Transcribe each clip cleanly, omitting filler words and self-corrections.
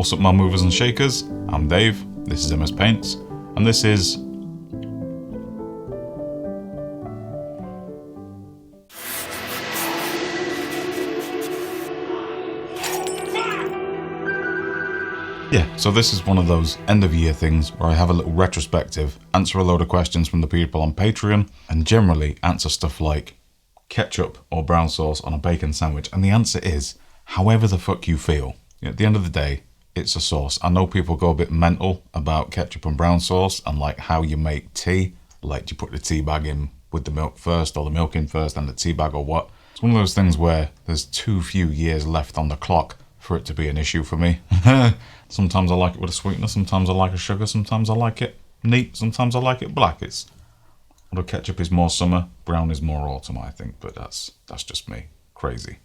What's up, my movers and shakers? I'm Dave, this is MS Paints, and this is... Yeah, so this is one of those end of year things where I have a little retrospective, answer a load of questions from the people on Patreon, and generally answer stuff like ketchup or brown sauce on a bacon sandwich, and the answer is however the fuck you feel. At the end of the day, it's a sauce. I know people go a bit mental about ketchup and brown sauce and like how you make tea, like do you put the tea bag in with the milk first or the milk in first and the tea bag or what. It's one of those things where there's too few years left on the clock for it to be an issue for me. Sometimes I like it with a sweetener, sometimes I like a sugar, sometimes I like it neat, sometimes I like it black. Although ketchup is more summer, brown is more autumn, I think, but that's just me. Crazy.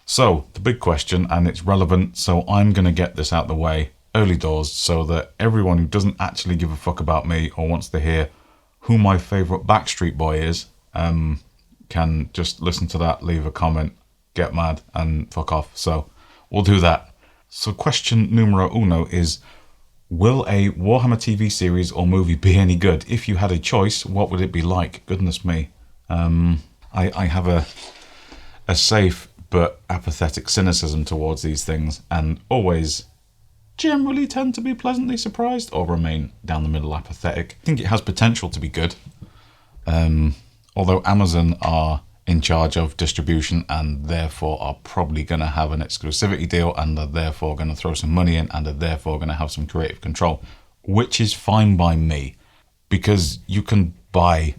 So, the big question, and it's relevant, so I'm going to get this out the way early doors so that everyone who doesn't actually give a fuck about me or wants to hear who my favourite Backstreet Boy is, can just listen to that, leave a comment, get mad, and fuck off. So, we'll do that. So question numero uno is, will a Warhammer TV series or movie be any good? If you had a choice, what would it be like? Goodness me. I have a safe but apathetic cynicism towards these things and always generally tend to be pleasantly surprised or remain down the middle apathetic. I think it has potential to be good. Although Amazon are in charge of distribution and therefore are probably going to have an exclusivity deal and are therefore going to throw some money in and are therefore going to have some creative control, which is fine by me because you can buy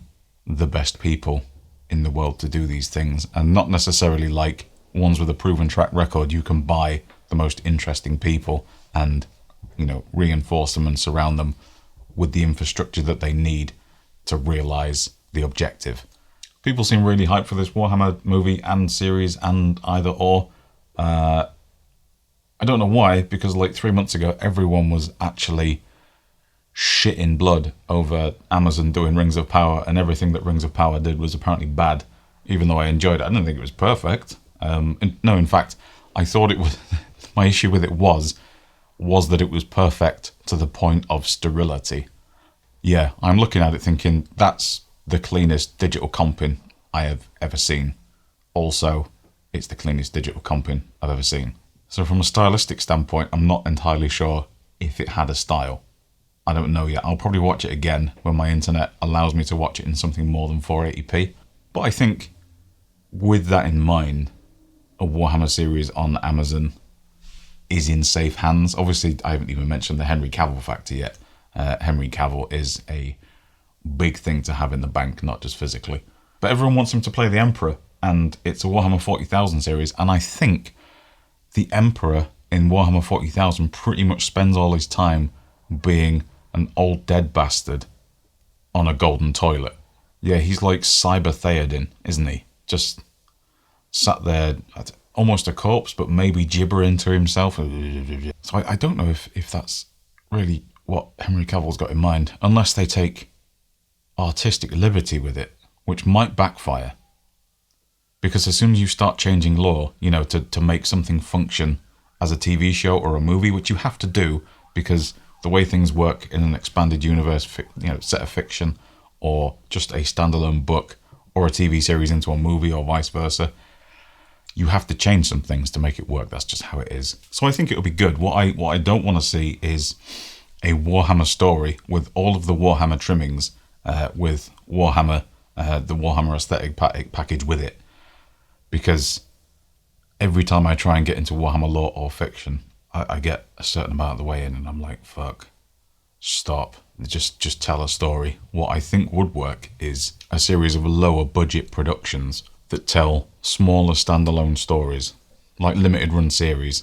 the best people in the world to do these things and not necessarily like ones with a proven track record. You can buy the most interesting people and, reinforce them and surround them with the infrastructure that they need to realize the objective. People seem really hyped for this Warhammer movie and series and either or. I don't know why, because like 3 months ago, everyone was actually shitting blood over Amazon doing Rings of Power, and everything that Rings of Power did was apparently bad, even though I enjoyed it. I didn't think it was perfect. In fact, I thought it was... my issue with it was that it was perfect to the point of sterility. Yeah, I'm looking at it thinking, that's the cleanest digital comping I have ever seen. Also, it's the cleanest digital comping I've ever seen. So from a stylistic standpoint, I'm not entirely sure if it had a style. I don't know yet. I'll probably watch it again when my internet allows me to watch it in something more than 480p. But I think with that in mind, a Warhammer series on Amazon is in safe hands. Obviously, I haven't even mentioned the Henry Cavill factor yet. Henry Cavill is a big thing to have in the bank, not just physically. But everyone wants him to play the Emperor, and it's a Warhammer 40,000 series, and I think the Emperor in Warhammer 40,000 pretty much spends all his time being an old dead bastard on a golden toilet. Yeah, he's like Cyber Theoden, isn't he? Just sat there, almost a corpse, but maybe gibbering to himself. So I don't know if that's really what Henry Cavill's got in mind, unless they take artistic liberty with it, which might backfire. Because as soon as you start changing lore, to make something function as a TV show or a movie, which you have to do because the way things work in an expanded universe, set of fiction, or just a standalone book, or a TV series into a movie, or vice versa, you have to change some things to make it work. That's just how it is. So I think it'll be good. What I don't want to see is a Warhammer story with all of the Warhammer trimmings, with Warhammer, the Warhammer aesthetic package with it. Because every time I try and get into Warhammer lore or fiction, I get a certain amount of the way in and I'm like, fuck, stop. Just tell a story. What I think would work is a series of lower budget productions that tell smaller standalone stories, like limited run series,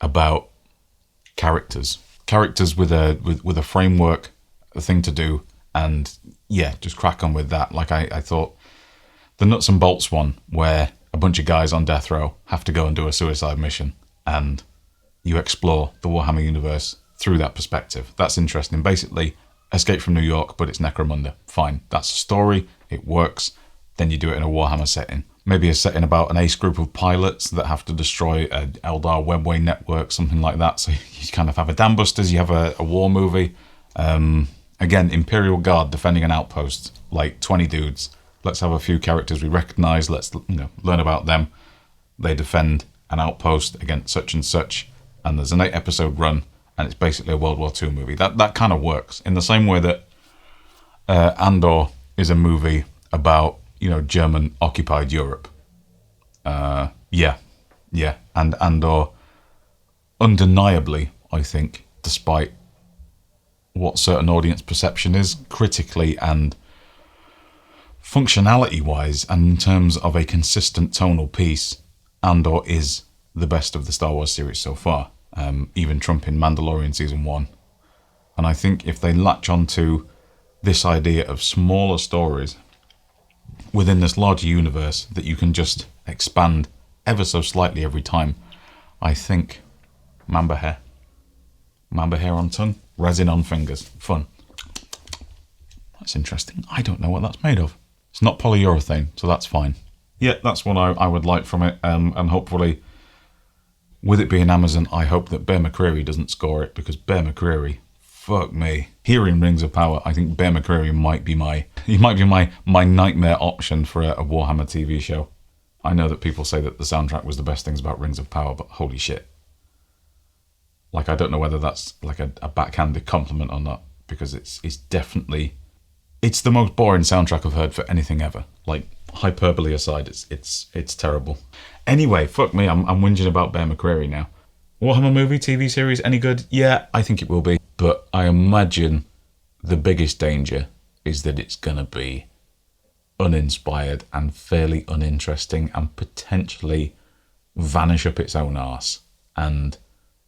about characters with a framework, a thing to do, and yeah, just crack on with that. Like I thought the nuts and bolts one, where a bunch of guys on death row have to go and do a suicide mission, and you explore the Warhammer universe through that perspective. That's interesting. Basically, Escape from New York, but it's Necromunda. Fine, that's a story, it works. Then you do it in a Warhammer setting. maybe a setting about an ace group of pilots that have to destroy an Eldar webway network, something like that. So you kind of have a Dam Busters, you have a war movie. Again, Imperial Guard defending an outpost, like 20 dudes. Let's have a few characters we recognise. Let's learn about them. They defend an outpost against such and such, and there's an 8-episode run, and it's basically a World War II movie. That kind of works in the same way that Andor is a movie about German occupied Europe. And Andor, undeniably, I think, despite what certain audience perception is, critically and functionality wise, and in terms of a consistent tonal piece, Andor is the best of the Star Wars series so far, even trumping Mandalorian season 1. And I think if they latch onto this idea of smaller stories within this larger universe that you can just expand ever so slightly every time, I think Mamba hair on tongue, resin on fingers, fun. That's interesting. I don't know what that's made of. It's not polyurethane, so that's fine. Yeah, that's what I would like from it, and hopefully, with it being Amazon, I hope that Bear McCreary doesn't score it, because Bear McCreary, fuck me. Hearing Rings of Power, I think Bear McCreary might be my nightmare option for a Warhammer TV show. I know that people say that the soundtrack was the best things about Rings of Power, but holy shit. Like, I don't know whether that's like a backhanded compliment or not, because it's definitely, it's the most boring soundtrack I've heard for anything ever. Like, hyperbole aside, it's terrible. Anyway, fuck me, I'm whinging about Bear McCreary now. Warhammer movie, TV series, any good? Yeah, I think it will be. But I imagine the biggest danger is that it's going to be uninspired and fairly uninteresting and potentially vanish up its own arse and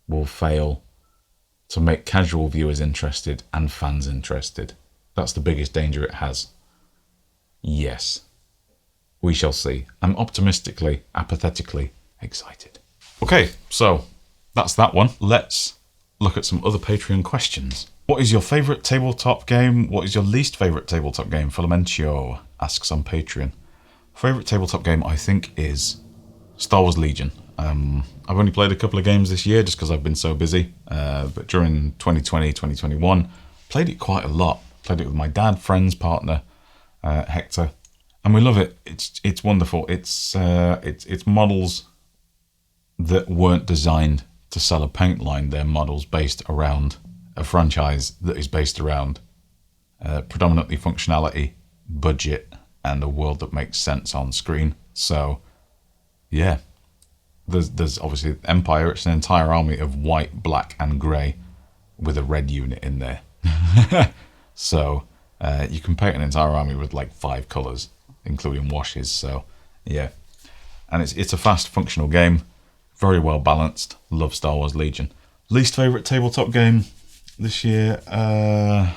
will fail to make casual viewers interested and fans interested. That's the biggest danger it has. Yes. We shall see. I'm optimistically, apathetically excited. Okay, so that's that one. Let's look at some other Patreon questions. What is your favourite tabletop game? What is your least favourite tabletop game? Filamentio asks on Patreon. Favourite tabletop game, I think, is Star Wars Legion. I've only played a couple of games this year just because I've been so busy. But during 2020, 2021, played it quite a lot. Played it with my dad, friends, partner, Hector. And we love it. It's wonderful. It's models that weren't designed to sell a paint line. They're models based around a franchise that is based around predominantly functionality, budget, and a world that makes sense on screen. So, yeah. There's obviously Empire. It's an entire army of white, black, and grey with a red unit in there. So, you can paint an entire army with like 5 colours, including washes. So, yeah. And it's a fast, functional game. Very well balanced. Love Star Wars Legion. Least favourite tabletop game this year? I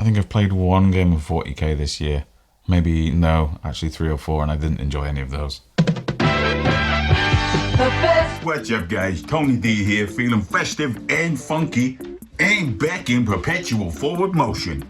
think I've played one game of 40k this year. Maybe, no, actually 3 or 4, and I didn't enjoy any of those. What's up, guys? Tony D here, feeling festive and funky and back in perpetual forward motion.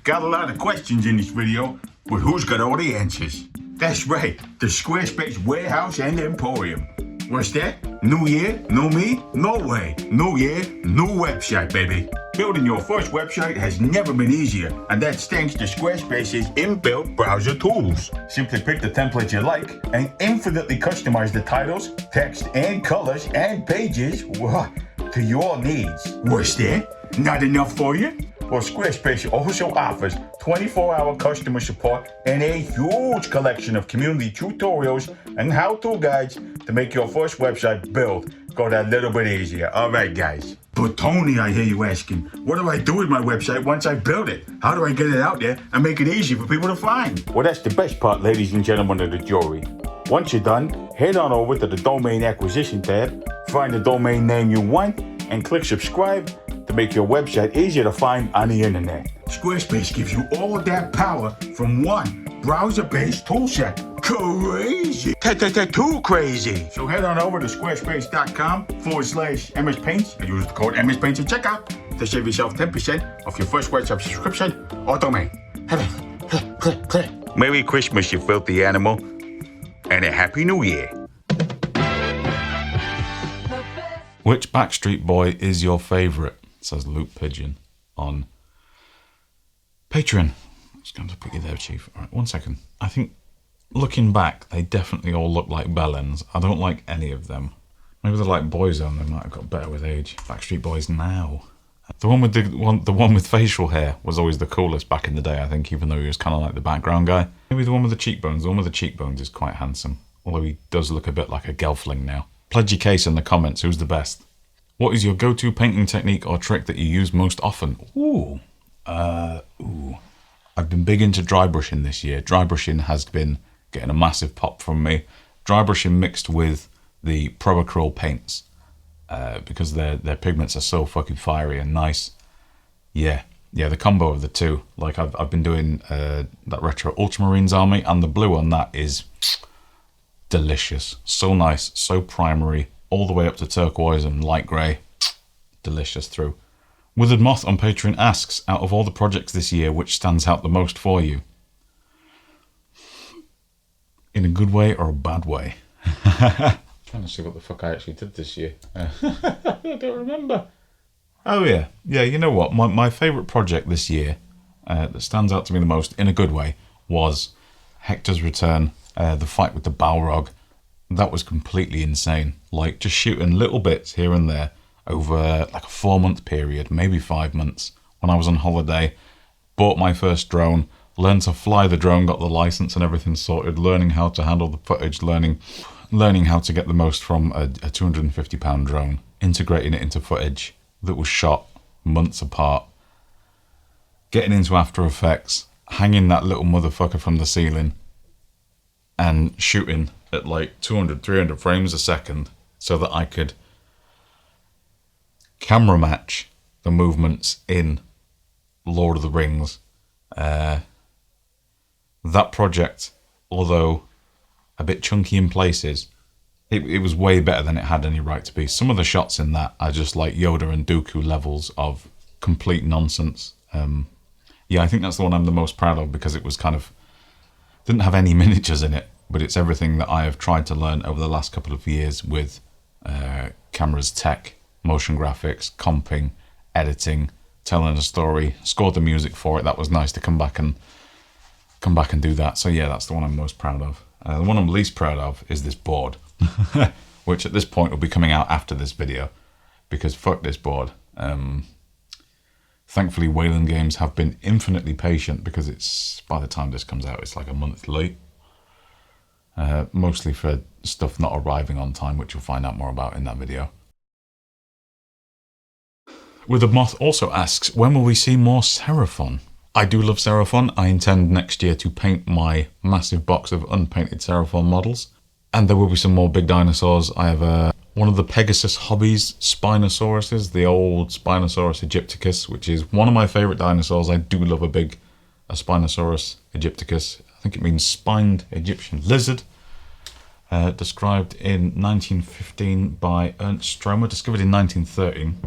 Got a lot of questions in this video, but who's got all the answers? That's right, the Squarespace warehouse and emporium. What's that? New year, new me? No way. New year, new website, baby. Building your first website has never been easier, and that's thanks to Squarespace's inbuilt browser tools. Simply pick the template you like and infinitely customize the titles, text, and colors and pages to your needs. What's that? Not enough for you? Well, Squarespace also offers 24-hour customer support and a huge collection of community tutorials and how-to guides to make your first website build go that little bit easier. All right, guys. But Tony, I hear you asking, what do I do with my website once I build it? How do I get it out there and make it easy for people to find? Well, that's the best part, ladies and gentlemen of the jury. Once you're done, head on over to the Domain Acquisition tab, find the domain name you want, and click subscribe to make your website easier to find on the internet. Squarespace gives you all of that power from one browser-based toolset. Crazy. Too crazy. So head on over to squarespace.com/MSPaints and use the code MSPaints at checkout to save yourself 10% off your first website subscription or domain. Merry Christmas, you filthy animal. and a Happy New Year. Which Backstreet Boy is your favourite? Says Luke Pigeon on Patreon. I'm just going to put you there, Chief. All right, 1 second. I think, looking back, they definitely all look like bellends. I don't like any of them. Maybe they're like Boyzone. They might have got better with age. Backstreet Boys now. The one with facial hair was always the coolest back in the day, I think, even though he was kind of like the background guy. Maybe the one with the cheekbones. The one with the cheekbones is quite handsome, although he does look a bit like a gelfling now. Pledge your case in the comments. Who's the best? What is your go-to painting technique or trick that you use most often? I've been big into dry brushing this year. Dry brushing has been getting a massive pop from me. Dry brushing mixed with the Pro Acrylic paints, because their pigments are so fucking fiery and nice. Yeah, the combo of the two. Like I've been doing that retro Ultramarines army, and the blue on that is delicious. So nice, so primary, all the way up to turquoise and light grey. Delicious through. Withered Moth on Patreon asks, out of all the projects this year, which stands out the most for you? In a good way or a bad way? Trying to see what the fuck I actually did this year. I don't remember. Oh yeah, you know what? My favourite project this year, that stands out to me the most, in a good way, was Hector's Return, the fight with the Balrog. That was completely insane. Like, just shooting little bits here and there over like a 4-month period, maybe 5 months, when I was on holiday. Bought my first drone, learned to fly the drone, got the license and everything sorted, learning how to handle the footage, learning how to get the most from a £250 drone, integrating it into footage that was shot months apart, getting into After Effects, hanging that little motherfucker from the ceiling, and shooting at like 200, 300 frames a second so that I could camera match the movements in Lord of the Rings. That project, although a bit chunky in places, it was way better than it had any right to be. Some of the shots in that are just like Yoda and Dooku levels of complete nonsense. I think that's the one I'm the most proud of, because it was kind of, didn't have any miniatures in it, but it's everything that I have tried to learn over the last couple of years with cameras, tech, motion graphics, comping, editing, telling a story, scored the music for it. That was nice to come back and do that. So yeah, that's the one I'm most proud of. The one I'm least proud of is this board, which at this point will be coming out after this video, because fuck this board. Thankfully, Wayland Games have been infinitely patient, because it's, by the time this comes out, it's like a month late. Mostly for stuff not arriving on time, which you'll find out more about in that video. Withered Moth also asks, when will we see more Seraphon? I do love Seraphon. I intend next year to paint my massive box of unpainted Seraphon models. And there will be some more big dinosaurs. I have one of the Pegasus Hobbies Spinosauruses, the old Spinosaurus aegypticus, which is one of my favourite dinosaurs. I do love a Spinosaurus aegypticus. I think it means spined Egyptian lizard. Described in 1915 by Ernst Stromer, discovered in 1913,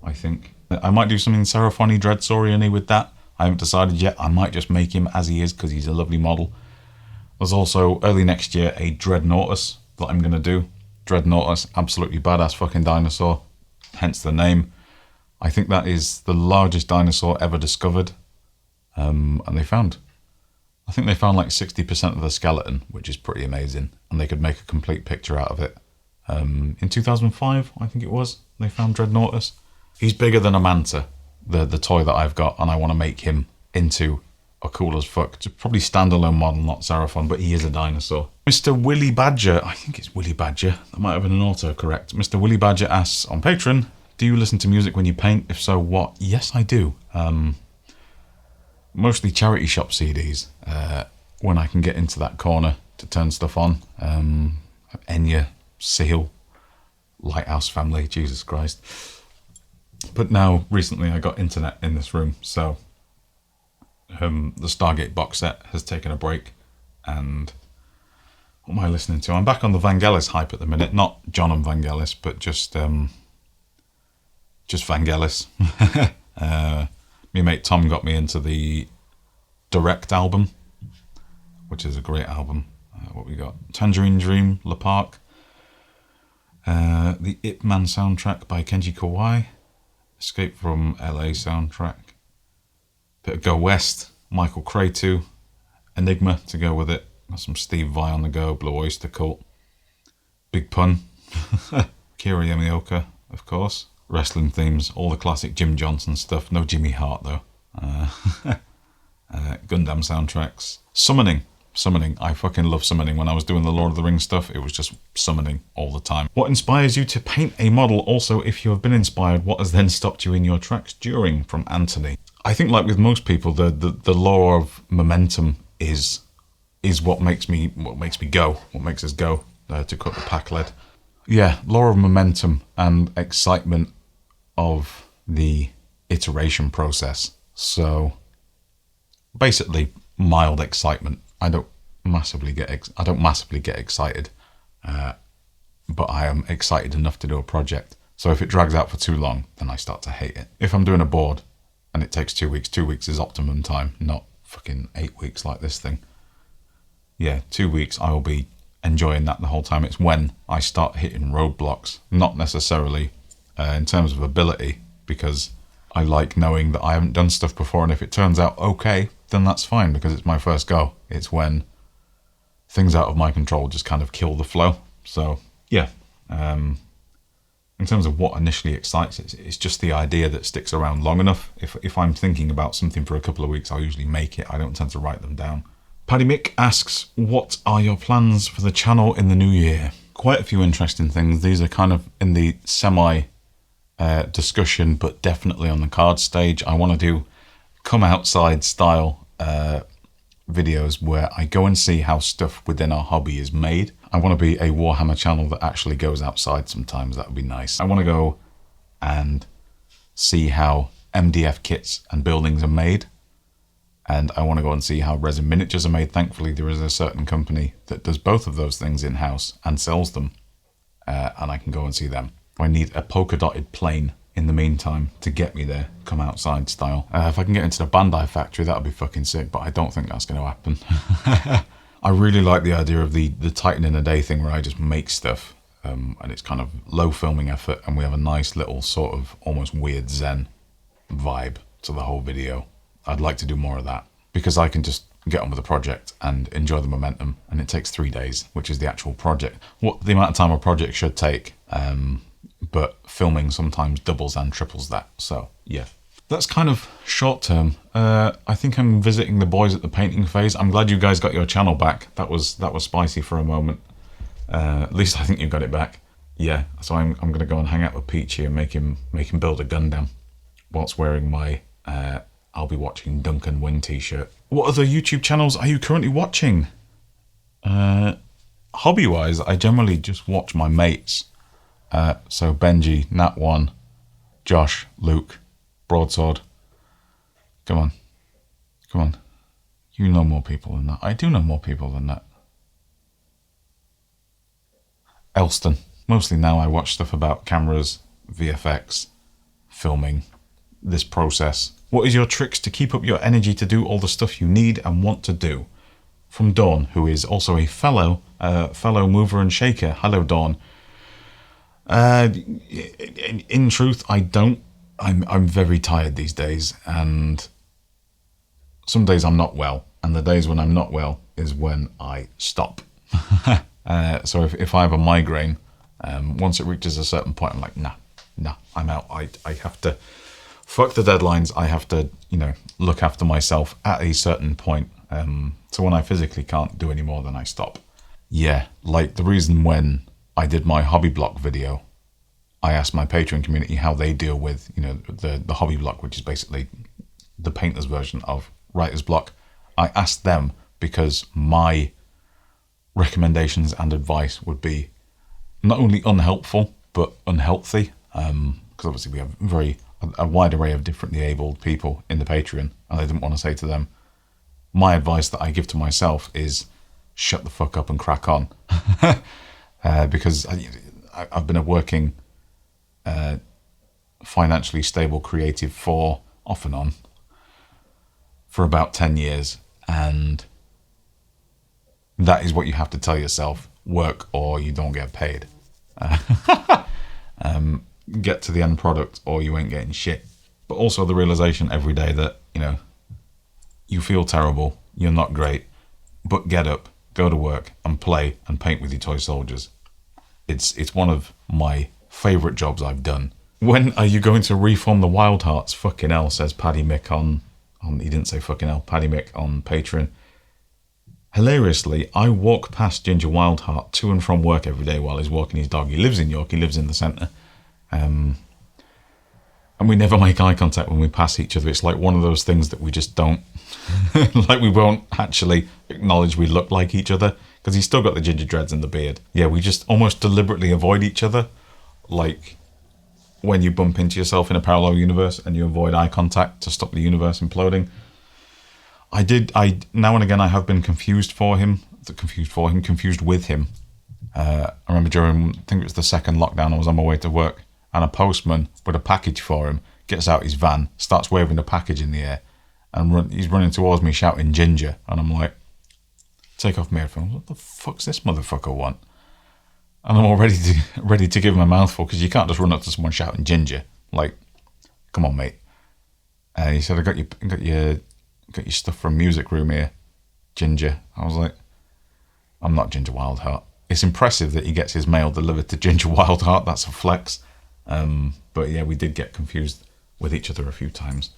I think. I might do something Seraphon-y, Dreadsaurian-y with that. I haven't decided yet. I might just make him as he is, because he's a lovely model. There's also, early next year, a Dreadnoughtus that I'm going to do. Dreadnoughtus, absolutely badass fucking dinosaur, hence the name. I think that is the largest dinosaur ever discovered. And I think they found like 60% of the skeleton, which is pretty amazing. And they could make a complete picture out of it. In 2005, I think it was, they found Dreadnoughtus. He's bigger than a Manta, the toy that I've got, and I want to make him into a cool as fuck. It's probably standalone model, not Seraphon, but he is a dinosaur. Mr. Willy Badger, I think it's Willy Badger, that might have been an autocorrect. Mr. Willy Badger asks on Patreon, do you listen to music when you paint? If so, what? Yes, I do. Mostly charity shop CDs, when I can get into that corner to turn stuff on. Enya, Seal, Lighthouse Family, Jesus Christ. But now, recently, I got internet in this room, so the Stargate box set has taken a break, and what am I listening to? I'm back on the Vangelis hype at the minute, not John and Vangelis, but just Vangelis. My mate Tom got me into the Direct album, which is a great album. What we got? Tangerine Dream, Le Parc. The Ip Man soundtrack by Kenji Kawai. Escape from LA soundtrack. Bit of Go West, Michael Cretu. Enigma to go with it. Got some Steve Vai on the go, Blue Oyster Cult. Big Pun. Kira Yamaoka, of course. Wrestling themes, all the classic Jim Johnson stuff. No Jimmy Hart though. Gundam soundtracks. Summoning. I fucking love summoning. When I was doing the Lord of the Rings stuff, it was just summoning all the time. What inspires you to paint a model? Also, if you have been inspired, what has then stopped you in your tracks during? From Anthony. I think, like with most people, the law of momentum is what makes us go, to cut the pack lead. Yeah, law of momentum and excitement of the iteration process. So basically, mild excitement. I don't massively get excited, but I am excited enough to do a project. So if it drags out for too long, then I start to hate it. If I'm doing a board and it takes 2 weeks, 2 weeks is optimum time, not fucking 8 weeks like this thing. Yeah, 2 weeks, I will be enjoying that the whole time. It's when I start hitting roadblocks, not necessarily in terms of ability, because I like knowing that I haven't done stuff before, and if it turns out okay, then that's fine because it's my first go. It's when things out of my control just kind of kill the flow. So yeah, in terms of what initially excites, it's just the idea that sticks around long enough. If I'm thinking about something for a couple of weeks, I'll usually make it. I don't tend to write them down. Paddy Mick asks, what are your plans for the channel in the new year? Quite a few interesting things. These are kind of in the discussion, but definitely on the card stage. I want to do come outside style videos where I go and see how stuff within our hobby is made. I want to be a Warhammer channel that actually goes outside sometimes. That would be nice. I want to go and see how MDF kits and buildings are made. And I want to go and see how resin miniatures are made. Thankfully, there is a certain company that does both of those things in-house and sells them. And I can go and see them. I need a polka-dotted plane in the meantime to get me there, come outside style. If I can get into the Bandai factory, that would be fucking sick, but I don't think that's going to happen. I really like the idea of the Titan in a Day thing where I just make stuff. And it's kind of low filming effort, and we have a nice little sort of almost weird Zen vibe to the whole video. I'd like to do more of that because I can just get on with the project and enjoy the momentum, and it takes 3 days, which is the actual project. What the amount of time a project should take, but filming sometimes doubles and triples that. So yeah, that's kind of short term. I think I'm visiting the boys at the painting phase. I'm glad you guys got your channel back. That was spicy for a moment. At least I think you got it back. Yeah, so I'm gonna go and hang out with Peachy and make him build a Gundam whilst wearing my I'll be watching Duncan Wing t-shirt. What other YouTube channels are you currently watching? Hobby-wise, I generally just watch my mates. So Benji, Nat1, Josh, Luke, Broadsword. Come on. You know more people than that. I do know more people than that. Elston. Mostly now I watch stuff about cameras, VFX, filming, this process. What is your tricks to keep up your energy to do all the stuff you need and want to do? From Dawn, who is also a fellow mover and shaker. Hello, Dawn. In truth, I don't. I'm very tired these days, and some days I'm not well, and the days when I'm not well is when I stop. So if I have a migraine, once it reaches a certain point, I'm like, nah, I'm out. I have to. Fuck the deadlines. I have to, look after myself at a certain point. So when I physically can't do any more, then I stop. Yeah, like the reason when I did my hobby block video, I asked my Patreon community how they deal with, the hobby block, which is basically the painter's version of writer's block. I asked them because my recommendations and advice would be not only unhelpful, but unhealthy. Because obviously we have a wide array of differently abled people in the Patreon, and I didn't want to say to them, my advice that I give to myself is shut the fuck up and crack on. Because I've been a working, financially stable creative for, off and on, for about 10 years, and That is what you have to tell yourself. Work or you don't get paid. Get to the end product or you ain't getting shit. But also the realization every day that, you feel terrible, you're not great, but get up, go to work and play and paint with your toy soldiers. It's one of my favourite jobs I've done. When are you going to reform the Wild Hearts? Fucking hell, says Paddy Mick on he didn't say fucking hell, Paddy Mick on Patreon. Hilariously, I walk past Ginger Wildheart to and from work every day while he's walking his dog. He lives in York, he lives in the centre. And we never make eye contact when we pass each other. It's like one of those things that we just don't, like we won't actually acknowledge we look like each other, because he's still got the ginger dreads and the beard. Yeah, we just almost deliberately avoid each other, like when you bump into yourself in a parallel universe and you avoid eye contact to stop the universe imploding. I now and again I have been confused with him. I remember during, I think it was the second lockdown, I was on my way to work and a postman with a package for him gets out his van, starts waving the package in the air, and he's running towards me shouting ginger, and I'm like, take off my headphones, what the fuck's this motherfucker want? And I'm all ready to give him a mouthful, because you can't just run up to someone shouting ginger. Like, come on, mate. He said, I got your stuff from Music Room here, Ginger. I was like, I'm not Ginger Wildheart. It's impressive that he gets his mail delivered to Ginger Wildheart. That's a flex. But yeah, we did get confused with each other a few times.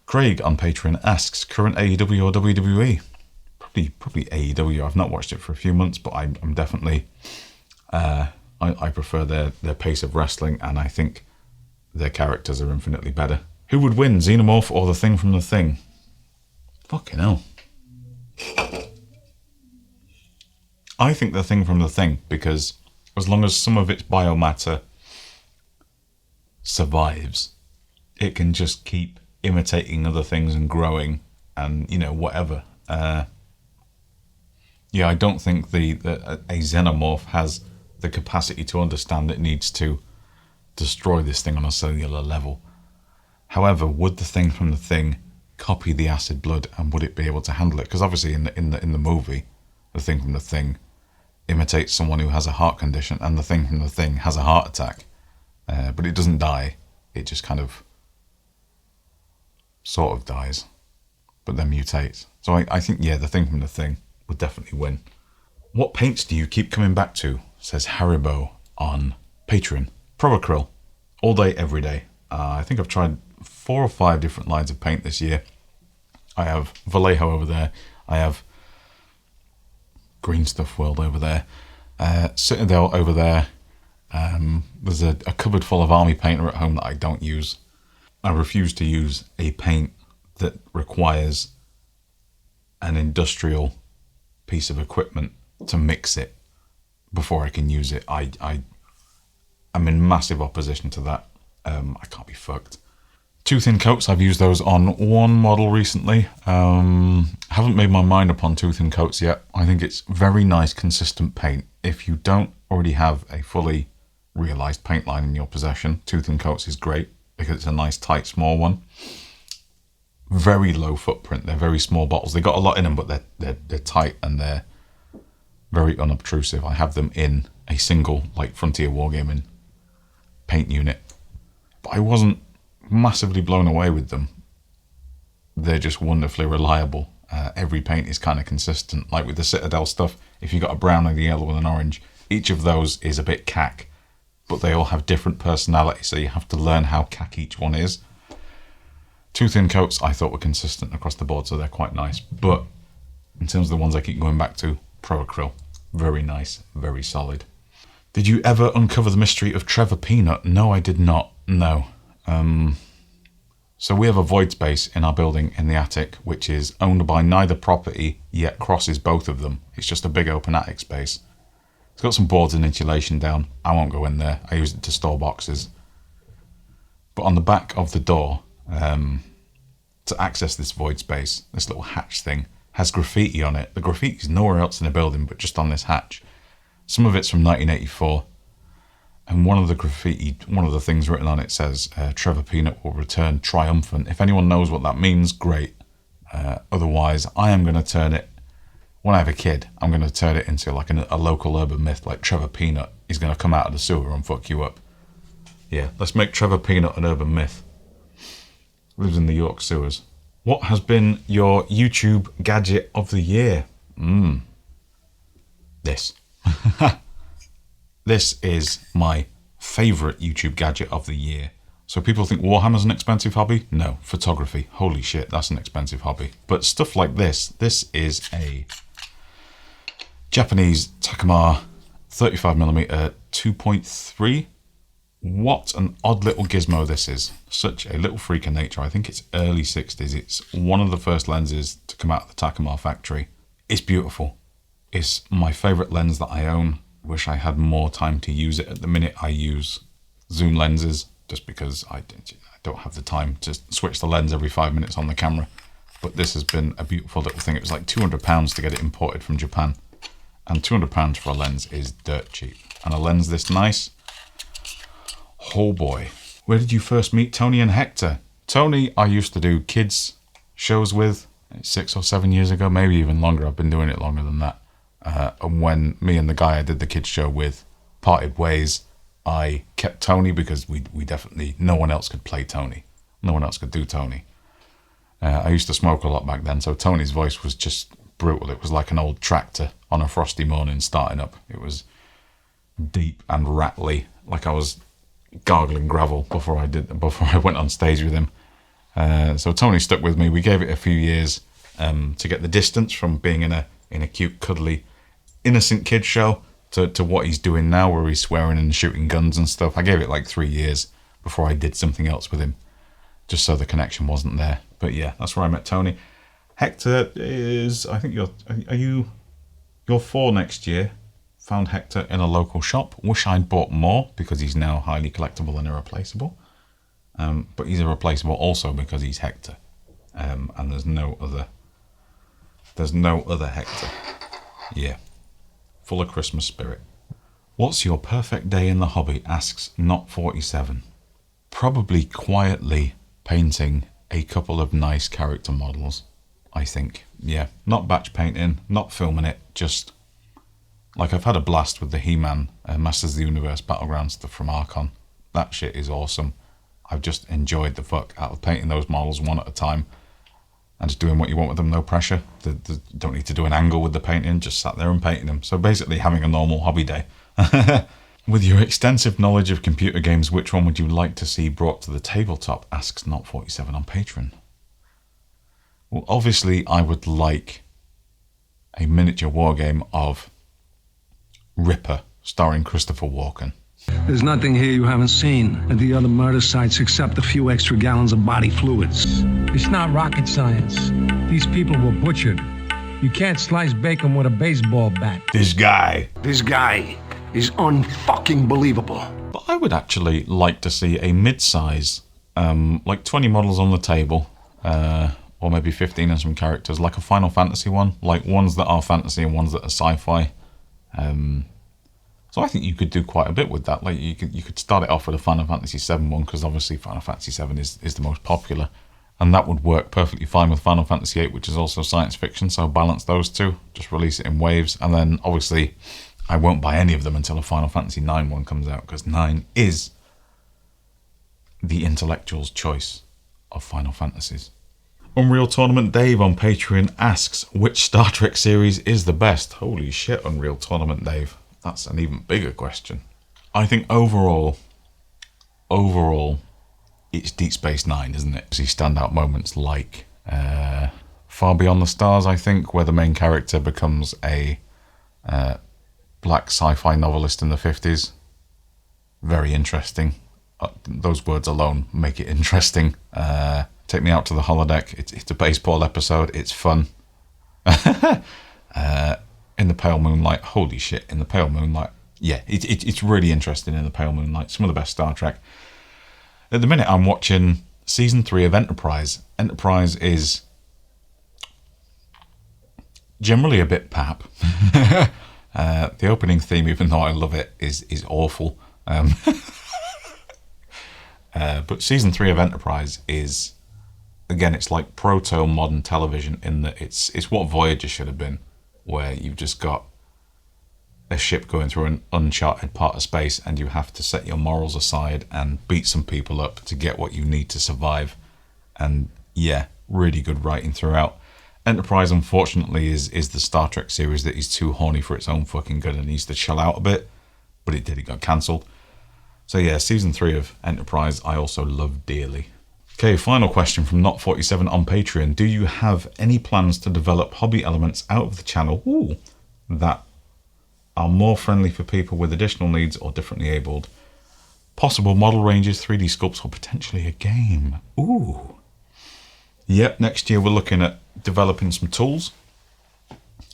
Craig on Patreon asks, current AEW or WWE? Probably AEW. I've not watched it for a few months, but I'm definitely... I prefer their pace of wrestling, and I think their characters are infinitely better. Who would win, Xenomorph or the Thing from the Thing? Fucking hell. I think the Thing from the Thing, because as long as some of its biomatter survives, it can just keep imitating other things and growing and, whatever. Yeah, I don't think a xenomorph has the capacity to understand it needs to destroy this thing on a cellular level. However, would the Thing from the Thing copy the acid blood, and would it be able to handle it? Because obviously in the movie, the Thing from the Thing imitates someone who has a heart condition, and the Thing from the Thing has a heart attack, but it doesn't die. It just kind of sort of dies, but then mutates. So I think, yeah, the Thing from the Thing would definitely win. What paints do you keep coming back to? Says Haribo on Patreon. Probacryl, all day, every day. I think I've tried 4 or 5 different lines of paint this year. I have Vallejo over there. I have Green Stuff World over there. Citadel over there. There's a cupboard full of army painter at home that I don't use. I refuse to use a paint that requires an industrial piece of equipment to mix it before I can use it. I'm in massive opposition to that. I can't be fucked. Too thin coats, I've used those on one model recently. Haven't made my mind up on too thin coats yet. I think it's very nice, consistent paint. If you don't already have a fully realised paint line in your possession, too thin coats is great because it's a nice, tight, small one. Very low footprint. They're very small bottles. They've got a lot in them, but they're tight and they're very unobtrusive. I have them in a single, like, Frontier Wargaming paint unit. But I wasn't massively blown away with them. They're just wonderfully reliable. Every paint is kind of consistent. Like with the Citadel stuff, if you've got a brown and a yellow and an orange, each of those is a bit cack, but they all have different personality, so you have to learn how cack each one is. Too thin coats I thought were consistent across the board, so they're quite nice. But in terms of the ones I keep going back to, Pro-Acryl, very nice, very solid. Did you ever uncover the mystery of Trevor Peanut? No, I did not. No. So we have a void space in our building in the attic, which is owned by neither property, yet crosses both of them. It's just a big open attic space. It's got some boards and insulation down. I won't go in there. I use it to store boxes. But on the back of the door, to access this void space, this little hatch thing, has graffiti on it. The graffiti's nowhere else in the building, but just on this hatch. Some of it's from 1984. And one of the things written on it says, Trevor Peanut will return triumphant. If anyone knows what that means, great. Otherwise, I am going to turn it when I have a kid, I'm going to turn it into like a local urban myth, like Trevor Peanut. He's going to come out of the sewer and fuck you up. Yeah, let's make Trevor Peanut an urban myth. Lives in the York sewers. What has been your YouTube gadget of the year? This. This is my favourite YouTube gadget of the year. So people think Warhammer's an expensive hobby? No, photography. Holy shit, that's an expensive hobby. But stuff like this is a Japanese Takamar 35mm 2.3. What an odd little gizmo this is. Such a little freak of nature. I think it's early 60s. It's one of the first lenses to come out of the Takamar factory. It's beautiful. It's my favourite lens that I own. Wish I had more time to use it. At the minute I use zoom lenses just because I don't have the time to switch the lens every 5 minutes on the camera. But this has been a beautiful little thing. It was like £200 to get it imported from Japan. And £200 for a lens is dirt cheap. And a lens this nice, oh boy. Where did you first meet Tony and Hector? Tony I used to do kids shows with 6 or 7 years ago, maybe even longer. I've been doing it longer than that. And when me and the guy I did the kids show with parted ways, I kept Tony because we definitely, no one else could play Tony. No one else could do Tony. I used to smoke a lot back then, so Tony's voice was just brutal. It was like an old tractor on a frosty morning starting up. It was deep and rattly, like I was gargling gravel before I went on stage with him. So Tony stuck with me. We gave it a few years to get the distance from being in a cute, cuddly, innocent kid show to what he's doing now, where he's swearing and shooting guns and stuff. I gave it like 3 years before I did something else with him, just so the connection wasn't there. But yeah, that's where I met Tony. Hector is, I think you're 4 next year. Found Hector in a local shop. Wish I'd bought more because he's now highly collectible and irreplaceable. But he's irreplaceable also because he's Hector. And there's no other Hector. Yeah. Full of Christmas spirit. What's your perfect day in the hobby? Asks Not47. Probably quietly painting a couple of nice character models, I think. Yeah. Not batch painting, not filming it, just like I've had a blast with the He-Man Masters of the Universe Battleground stuff from Archon. That shit is awesome. I've just enjoyed the fuck out of painting those models one at a time and just doing what you want with them, no pressure. Don't need to do an angle with the painting, just sat there and painting them. So basically having a normal hobby day. With your extensive knowledge of computer games, which one would you like to see brought to the tabletop? Asks Not47 on Patreon. Well, obviously I would like a miniature war game of Ripper, starring Christopher Walken. There's nothing here you haven't seen at the other murder sites except a few extra gallons of body fluids. It's not rocket science. These people were butchered. You can't slice bacon with a baseball bat. This guy is unfucking believable. But I would actually like to see a mid-size, like 20 models on the table, or maybe 15 and some characters, like a Final Fantasy one, like ones that are fantasy and ones that are sci-fi. So I think you could do quite a bit with that. Like you could start it off with a Final Fantasy VII one, because obviously Final Fantasy VII is the most popular, and that would work perfectly fine with Final Fantasy VIII, which is also science fiction. So balance those two, just release it in waves, and then obviously I won't buy any of them until a Final Fantasy IX one comes out, because 9 is the intellectual's choice of Final Fantasies. Unreal Tournament Dave on Patreon asks, which Star Trek series is the best? Holy shit, Unreal Tournament Dave. That's an even bigger question. I think overall, it's Deep Space Nine, isn't it? See standout moments like Far Beyond the Stars, I think, where the main character becomes a black sci-fi novelist in the 50s. Very interesting. Those words alone make it interesting. Take Me Out to the Holodeck. It's a baseball episode. It's fun. In the Pale Moonlight, holy shit, In the Pale Moonlight. Yeah, it's really interesting In the Pale Moonlight. Some of the best Star Trek. At the minute, I'm watching Season 3 of Enterprise. Enterprise is generally a bit pap. The opening theme, even though I love it, is awful. But Season 3 of Enterprise is, again, it's like proto-modern television in that it's what Voyager should have been. where you've just got a ship going through an uncharted part of space and you have to set your morals aside and beat some people up to get what you need to survive. And yeah, really good writing throughout. Enterprise, unfortunately, is the Star Trek series that is too horny for its own fucking good and needs to chill out a bit, but it got cancelled. So yeah, season 3 of Enterprise I also love dearly. Okay, final question from Not47 on Patreon. Do you have any plans to develop hobby elements out of the channel that are more friendly for people with additional needs or differently abled? Possible model ranges, 3D sculpts, or potentially a game. Ooh. Yep, next year we're looking at developing some tools.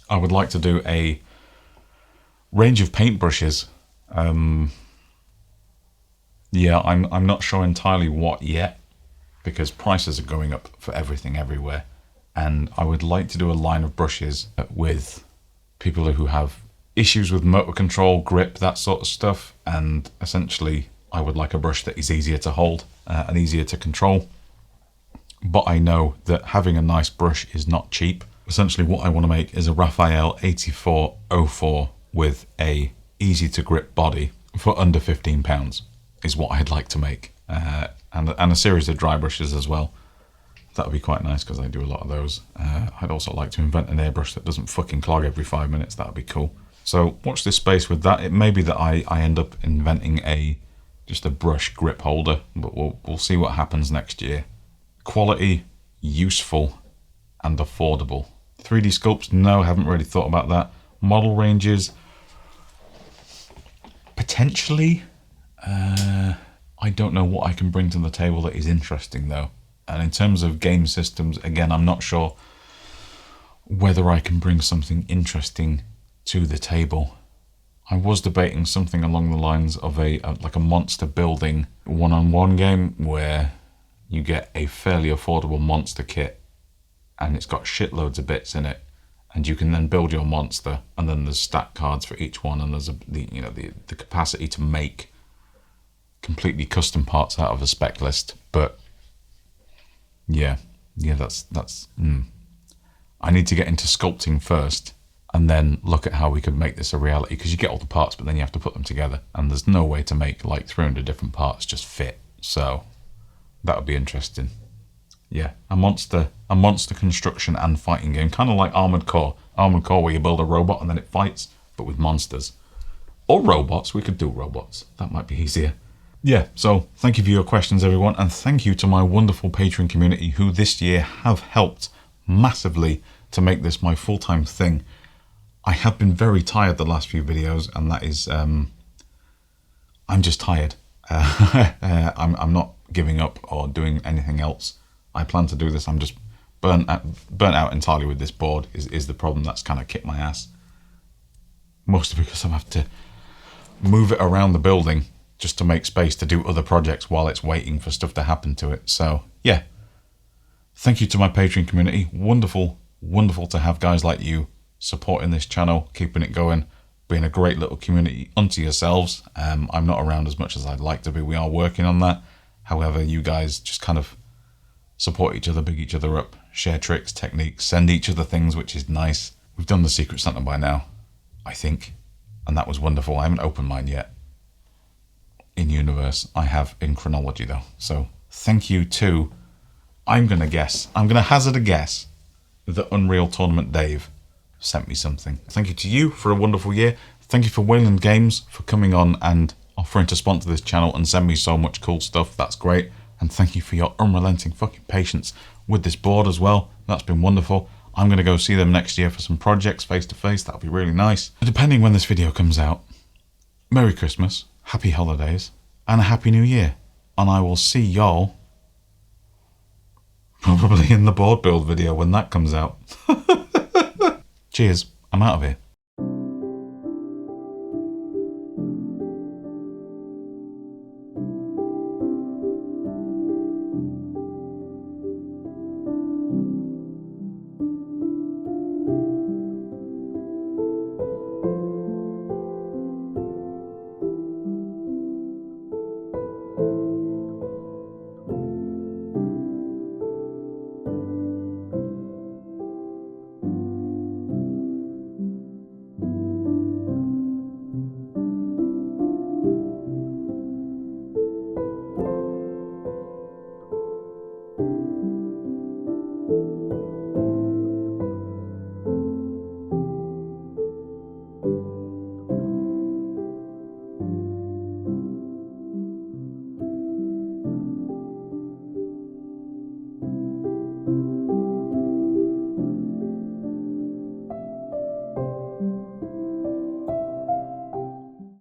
I would like to do a range of paintbrushes. Yeah, I'm not sure entirely what yet, because prices are going up for everything everywhere. And I would like to do a line of brushes with people who have issues with motor control, grip, that sort of stuff. And essentially, I would like a brush that is easier to hold and easier to control. But I know that having a nice brush is not cheap. Essentially, what I want to make is a Raphael 8404 with a easy to grip body for under £15 is what I'd like to make. And a series of dry brushes as well. That would be quite nice because I do a lot of those. I'd also like to invent an airbrush that doesn't fucking clog every 5 minutes. That would be cool. So watch this space with that. It may be that I end up inventing just a brush grip holder, but we'll see what happens next year. Quality, useful, and affordable. 3D sculpts, no, haven't really thought about that. Model ranges, potentially. I don't know what I can bring to the table that is interesting though. And in terms of game systems, again, I'm not sure whether I can bring something interesting to the table. I was debating something along the lines of like a monster building one-on-one game where you get a fairly affordable monster kit and it's got shitloads of bits in it, and you can then build your monster, and then there's stat cards for each one, and there's the capacity to make completely custom parts out of a spec list. But yeah, that's I need to get into sculpting first and then look at how we could make this a reality, because you get all the parts but then you have to put them together, and there's no way to make like 300 different parts just fit. So that would be interesting. Yeah, a monster construction and fighting game, kind of like Armored Core where you build a robot and then it fights, but with monsters. Or robots. We could do robots, that might be easier. Yeah, so thank you for your questions, everyone, and thank you to my wonderful Patreon community who this year have helped massively to make this my full-time thing. I have been very tired the last few videos, and that is, I'm just tired. I'm not giving up or doing anything else. I plan to do this. I'm just burnt out entirely with this board is the problem that's kind of kicked my ass. Mostly because I have to move it around the building just to make space to do other projects while it's waiting for stuff to happen to it. So yeah, thank you to my Patreon community. Wonderful to have guys like you supporting this channel, keeping it going, being a great little community unto yourselves. I'm not around as much as I'd like to be. We are working on that. However, you guys just kind of support each other, big each other up, share tricks, techniques, send each other things, which is nice. We've done the Secret Santa by now, I think, and that was wonderful. I haven't opened mine yet. In universe, I have in chronology though. So thank you to, I'm going to hazard a guess that Unreal Tournament Dave sent me something. Thank you to you for a wonderful year. Thank you for Wayland Games for coming on and offering to sponsor this channel and send me so much cool stuff. That's great. And thank you for your unrelenting fucking patience with this board as well. That's been wonderful. I'm going to go see them next year for some projects face to face. That'll be really nice. Depending when this video comes out, Merry Christmas, Happy Holidays, and a Happy New Year. And I will see y'all probably in the board build video when that comes out. Cheers. I'm out of here.